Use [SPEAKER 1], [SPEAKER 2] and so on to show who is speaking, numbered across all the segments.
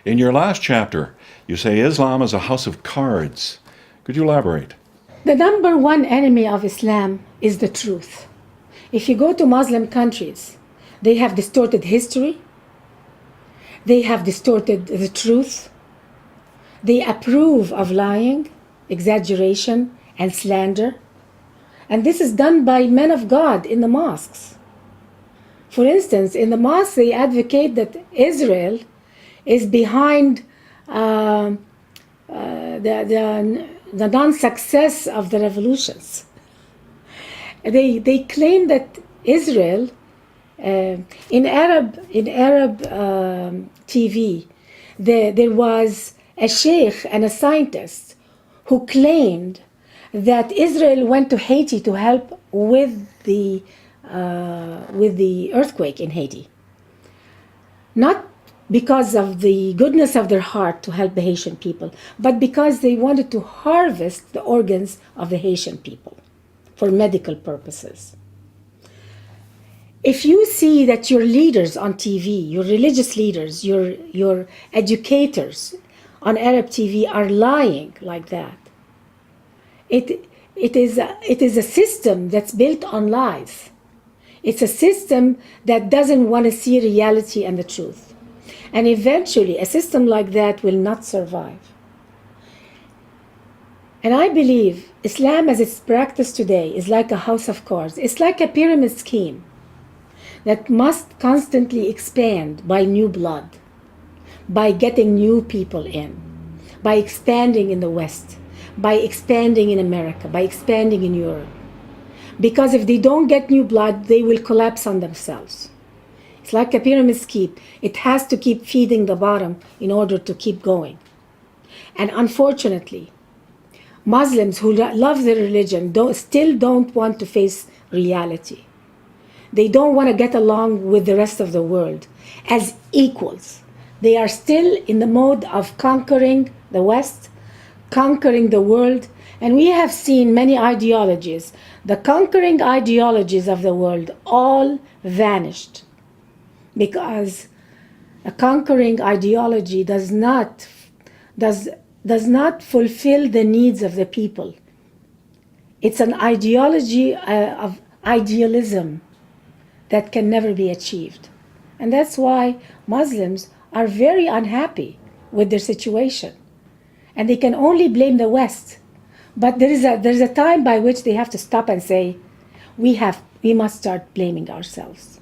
[SPEAKER 1] In your last chapter, you say Islam is a house of cards. Could you elaborate?
[SPEAKER 2] The number one enemy of Islam is the truth. If you go to Muslim countries, they have distorted history, they have distorted the truth, they approve of lying, exaggeration, and slander. And this is done by men of God in the mosques. For instance, in the mosque, they advocate that Israel is behind the non-success of the revolutions. They claim that Israel, in Arab TV, there was a sheikh and a scientist who claimed that Israel went to Haiti to help with the earthquake in Haiti. Not because of the goodness of their heart to help the Haitian people, but because they wanted to harvest the organs of the Haitian people for medical purposes. If you see that your leaders on TV, your religious leaders, your educators on Arab TV are lying like that, it is a system that's built on lies. It's a system that doesn't want to see reality and the truth. And eventually, a system like that will not survive. And I believe Islam as it's practiced today is like a house of cards. It's like a pyramid scheme that must constantly expand by new blood, by getting new people in, by expanding in the West, by expanding in America, by expanding in Europe. Because if they don't get new blood, they will collapse on themselves. It's like a pyramid scheme. It has to keep feeding the bottom in order to keep going. And unfortunately, Muslims who love their religion still don't want to face reality. They don't want to get along with the rest of the world as equals. They are still in the mode of conquering the West, conquering the world. And we have seen many ideologies. The conquering ideologies of the world all vanished because a conquering ideology does not fulfill the needs of the people. It's an ideology of idealism that can never be achieved. And that's why Muslims are very unhappy with their situation. And they can only blame the West. But there's a time by which they have to stop and say, we must start blaming ourselves.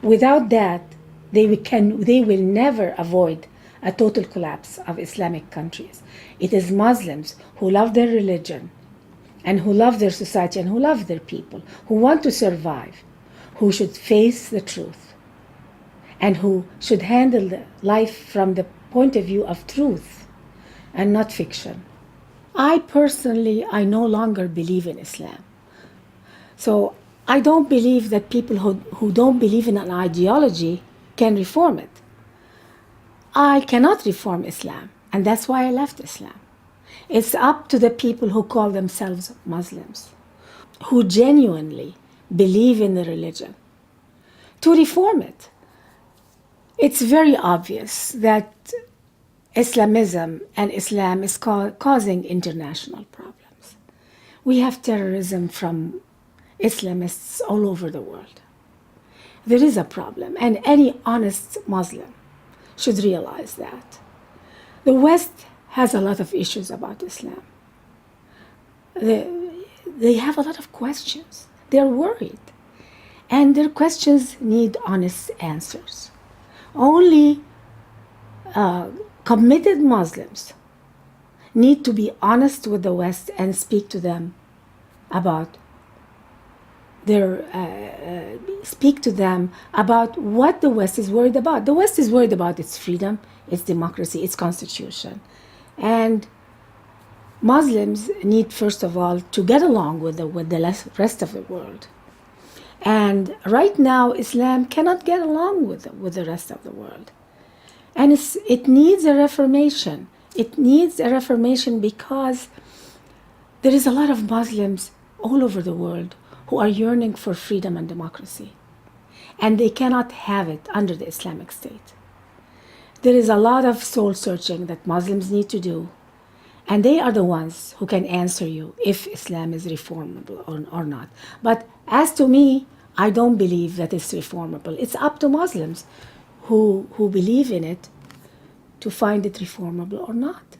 [SPEAKER 2] Without that, they will never avoid a total collapse of Islamic countries. It is Muslims who love their religion and who love their society and who love their people, who want to survive, who should face the truth and who should handle life from the point of view of truth and not fiction. I no longer believe in Islam. So I don't believe that people who don't believe in an ideology can reform it. I cannot reform Islam, and that's why I left Islam. It's up to the people who call themselves Muslims, who genuinely believe in the religion, to reform it. It's very obvious that Islamism and Islam is causing international problems. We have terrorism from Islamists all over the world. There is a problem, and any honest Muslim should realize that. The West has a lot of issues about Islam. They have a lot of questions. They're worried. And their questions need honest answers. Only committed Muslims need to be honest with the West and speak to them about what the West is worried about. The West is worried about its freedom, its democracy, its constitution. And Muslims need, first of all, to get along with the rest of the world. And right now, Islam cannot get along with the rest of the world. And it needs a reformation. It needs a reformation because there is a lot of Muslims all over the world who are yearning for freedom and democracy. And they cannot have it under the Islamic State. there is a lot of soul searching that Muslims need to do. And they are the ones who can answer you if Islam is reformable or not. But as to me, I don't believe that it's reformable. It's up to Muslims who believe in it to find it reformable or not.